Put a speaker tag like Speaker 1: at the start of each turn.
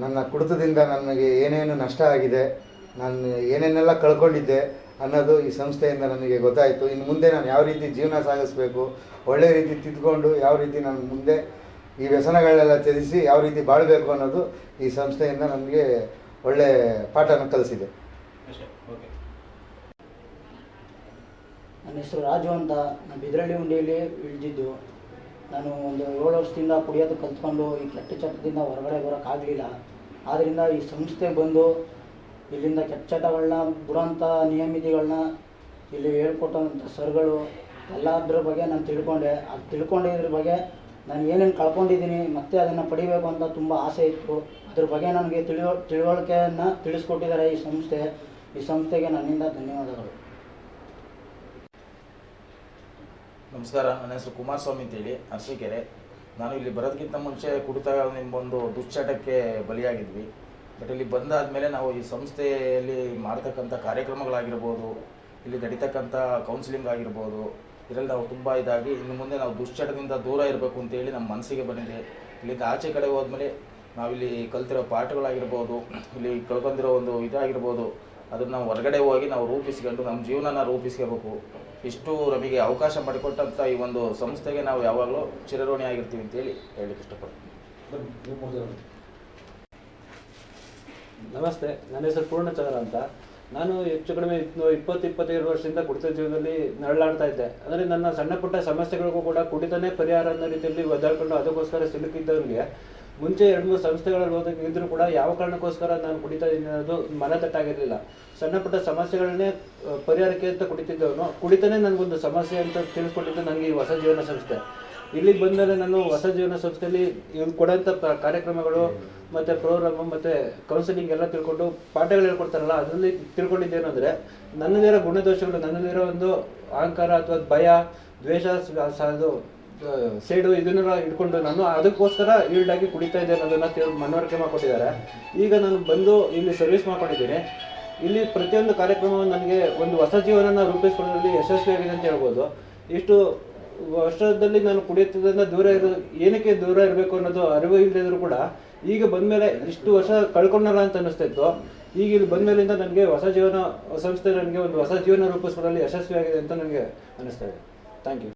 Speaker 1: ನನ್ನ ಕುಡಿತದಿಂದ ನನಗೆ ಏನೇನು ನಷ್ಟ ಆಗಿದೆ, ನಾನು ಏನೇನೆಲ್ಲ ಕಳ್ಕೊಂಡಿದ್ದೆ ಅನ್ನೋದು ಈ ಸಂಸ್ಥೆಯಿಂದ ನನಗೆ ಗೊತ್ತಾಯಿತು. ಇನ್ನು ಮುಂದೆ ನಾನು ಯಾವ ರೀತಿ ಜೀವನ ಸಾಗಿಸಬೇಕು, ಒಳ್ಳೆಯ ರೀತಿ ತಿದ್ದುಕೊಂಡು ಯಾವ ರೀತಿ ನಾನು ಮುಂದೆ ಈ ವ್ಯಸನಗಳೆಲ್ಲ ತ್ಯಜಿಸಿ ಯಾವ ರೀತಿ ಬಾಳಬೇಕು ಅನ್ನೋದು ಈ ಸಂಸ್ಥೆಯಿಂದ ನನಗೆ ಒಳ್ಳೆಯ ಪಾಠನ ಕಲಿಸಿದೆ.
Speaker 2: ನನ್ನ ಹೆಸರು ರಾಜು ಅಂತ. ನಾನು ಬಿದ್ರಳ್ಳಿ ಉಂಡಿಯಲ್ಲಿ ಇಳಿದಿದ್ದು. ನಾನು ಒಂದು 7 ವರ್ಷದಿಂದ ಕುಡಿಯೋದು ಕಲ್ತ್ಕೊಂಡು ಈ ಕೆಟ್ಟ ಚಟದಿಂದ ಹೊರಗಡೆ ಬರೋಕ್ಕಾಗಲಿಲ್ಲ. ಆದ್ದರಿಂದ ಈ ಸಂಸ್ಥೆಗೆ ಬಂದು ಇಲ್ಲಿಂದ ಕೆಟ್ಟ ಚಟಗಳನ್ನ ಬರೋಂಥ ನಿಯಮಿತಿಗಳನ್ನ ಇಲ್ಲಿ ಹೇಳ್ಕೊಟ್ಟಂಥ ಸರ್ಗಳು ಎಲ್ಲದ್ರ ಬಗ್ಗೆ ನಾನು ತಿಳ್ಕೊಂಡೆ. ಅದು ತಿಳ್ಕೊಂಡಿದ್ರ ಬಗ್ಗೆ ನಾನು ಏನೇನು ಕಳ್ಕೊಂಡಿದ್ದೀನಿ ಮತ್ತು ಅದನ್ನು ಪಡಿಬೇಕು ಅಂತ ತುಂಬ ಆಸೆ ಇತ್ತು. ಅದ್ರ ಬಗ್ಗೆ ನನಗೆ ತಿಳುವಳಿಕೆಯನ್ನು ತಿಳಿಸ್ಕೊಟ್ಟಿದ್ದಾರೆ ಈ ಸಂಸ್ಥೆ. ಈ ಸಂಸ್ಥೆಗೆ ನನ್ನಿಂದ ಧನ್ಯವಾದಗಳು.
Speaker 3: ನಮಸ್ಕಾರ, ನನ್ನ ಹೆಸರು ಕುಮಾರಸ್ವಾಮಿ ಅಂತೇಳಿ, ಅರಸೀಕೆರೆ. ನಾನು ಇಲ್ಲಿ ಬರೋದಕ್ಕಿಂತ ಮುಂಚೆ ಕುಡಿತ ಒಂದು ದುಶ್ಚಟಕ್ಕೆ ಬಲಿಯಾಗಿದ್ವಿ. ಬಟ್ ಇಲ್ಲಿ ಬಂದಾದಮೇಲೆ ನಾವು ಈ ಸಂಸ್ಥೆಯಲ್ಲಿ ಮಾಡ್ತಕ್ಕಂಥ ಕಾರ್ಯಕ್ರಮಗಳಾಗಿರ್ಬೋದು, ಇಲ್ಲಿ ನಡೀತಕ್ಕಂಥ ಕೌನ್ಸಿಲಿಂಗ್ ಆಗಿರ್ಬೋದು, ಇದರಲ್ಲಿ ನಾವು ತುಂಬ ಇದಾಗಿ ಇನ್ನು ಮುಂದೆ ನಾವು ದುಶ್ಚಟದಿಂದ ದೂರ ಇರಬೇಕು ಅಂತೇಳಿ ನಮ್ಮ ಮನಸ್ಸಿಗೆ ಬಂದಿದೆ. ಇಲ್ಲಿಂದ ಆಚೆ ಕಡೆ ಹೋದ್ಮೇಲೆ ನಾವಿಲ್ಲಿ ಕಲ್ತಿರೋ ಪಾಠಗಳಾಗಿರ್ಬೋದು, ಇಲ್ಲಿ ಕಳ್ಕೊಂಡಿರೋ ಒಂದು ಇದಾಗಿರ್ಬೋದು, ಅದನ್ನು ನಾವು ಹೊರಗಡೆ ಹೋಗಿ ನಾವು ರೂಪಿಸ್ಕೊಂಡು ನಮ್ಮ ಜೀವನನ ರೂಪಿಸ್ಕೋಬೇಕು. ಇಷ್ಟು ನಮಗೆ ಅವಕಾಶ ಮಾಡಿಕೊಟ್ಟಂಥ ಈ ಒಂದು ಸಂಸ್ಥೆಗೆ ನಾವು ಯಾವಾಗಲೂ ಚಿರಋಣಿ ಆಗಿರ್ತೀವಿ ಅಂತೇಳಿ ಹೇಳಲಿಕ್ಕೆ ಇಷ್ಟಪಡ್ತೀನಿ.
Speaker 4: ನಮಸ್ತೆ, ನನ್ನ ಹೆಸರು ಪೂರ್ಣಚಂದ್ರ ಅಂತ. ನಾನು ಹೆಚ್ಚು ಕಡಿಮೆ 20-25 ವರ್ಷದಿಂದ ಕುಡಿತ ಜೀವನದಲ್ಲಿ ನರಳಾಡ್ತಾ ಇದ್ದೆ. ಅಂದರೆ ನನ್ನ ಸಣ್ಣ ಪುಟ್ಟ ಸಮಸ್ಯೆಗಳಿಗೂ ಕೂಡ ಕುಡಿತನೇ ಪರಿಹಾರ ಅನ್ನೋ ರೀತಿಯಲ್ಲಿ ಒದ್ದಾಡ್ಕೊಂಡು ಅದಕ್ಕೋಸ್ಕರ ಸಿಲುಕಿದ್ದವರಿಗೆ ಮುಂಚೆ 2-3 ಸಂಸ್ಥೆಗಳಲ್ಲಿ ಓದೋಕ್ಕಿದ್ರೂ ಕೂಡ ಯಾವ ಕಾರಣಕ್ಕೋಸ್ಕರ ನಾನು ಕುಡಿತಾ ಇದ್ದೀನಿ ಅನ್ನೋದು ಮನತಟ್ಟಾಗಿರಲಿಲ್ಲ. ಸಣ್ಣ ಪುಟ್ಟ ಸಮಸ್ಯೆಗಳನ್ನೇ ಪರಿಹಾರಕ್ಕೆ ಅಂತ ಕುಡಿತಿದ್ದವನು ಕುಡಿತಾನೆ ನನಗೊಂದು ಸಮಸ್ಯೆ ಅಂತ ತಿಳಿಸ್ಕೊಟ್ಟಿದ್ದು ನನಗೆ ಈ ಹೊಸ ಜೀವನ ಸಂಸ್ಥೆ. ಇಲ್ಲಿಗೆ ಬಂದಮೇಲೆ ನಾನು ಹೊಸ ಜೀವನ ಸಂಸ್ಥೆಯಲ್ಲಿ ಇವ್ರು ಕೊಡೋಂಥ ಕಾರ್ಯಕ್ರಮಗಳು ಮತ್ತು ಪ್ರೋಗ್ರಾಮು ಮತ್ತು ಕೌನ್ಸಿಲಿಂಗ್ ಎಲ್ಲ ತಿಳ್ಕೊಂಡು ಪಾಠಗಳು ಹೇಳ್ಕೊಡ್ತಾರಲ್ಲ, ಅದರಲ್ಲಿ ತಿಳ್ಕೊಂಡಿದ್ದೇನು ಅಂದರೆ ನನ್ನಲ್ಲಿರೋ ಗುಣದೋಷಗಳು, ನನ್ನಲ್ಲಿರೋ ಒಂದು ಅಹಂಕಾರ ಅಥವಾ ಭಯ, ದ್ವೇಷ, ಅದು ಸೇಡು, ಇದನ್ನೆಲ್ಲ ಇಟ್ಕೊಂಡು ನಾನು ಅದಕ್ಕೋಸ್ಕರ ಈಲ್ಡಾಗಿ ಕುಡಿತಾ ಇದ್ದೆ ಅನ್ನೋದನ್ನು ಮನವರಿಕೆ ಮಾಡಿಕೊಟ್ಟಿದ್ದಾರೆ. ಈಗ ನಾನು ಬಂದು ಇಲ್ಲಿ ಸರ್ವಿಸ್ ಮಾಡ್ಕೊಂಡಿದ್ದೀನಿ. ಇಲ್ಲಿ ಪ್ರತಿಯೊಂದು ಕಾರ್ಯಕ್ರಮವನ್ನು ನನಗೆ ಒಂದು ಹೊಸ ಜೀವನನ ರೂಪಿಸ್ಕೊಳ್ಳೋದ್ರಲ್ಲಿ ಯಶಸ್ವಿಯಾಗಿದೆ ಅಂತ ಹೇಳ್ಬೋದು. ಇಷ್ಟು ವರ್ಷದಲ್ಲಿ ನಾನು ಕುಡಿಯೋದ್ರಿಂದ ಏನಕ್ಕೆ ದೂರ ಇರಬೇಕು ಅನ್ನೋದು ಅರಿವು ಇಲ್ಲದಿದ್ರು ಕೂಡ ಈಗ ಬಂದಮೇಲೆ ಇಷ್ಟು ವರ್ಷ ಕಳ್ಕೊಂಡಲ್ಲ ಅಂತ ಅನ್ನಿಸ್ತಾ ಇತ್ತು. ಈಗ ಇಲ್ಲಿ ಬಂದಮೇಲಿಂದ ನನಗೆ ಹೊಸ ಜೀವನ ಸಂಸ್ಥೆ ನನಗೆ ಒಂದು ಹೊಸ ಜೀವನ ರೂಪಿಸ್ಕೊಳ್ಳೋದ್ರಲ್ಲಿ ಯಶಸ್ವಿಯಾಗಿದೆ ಅಂತ ನನಗೆ ಅನ್ನಿಸ್ತಾ ಇದೆ. Thank you.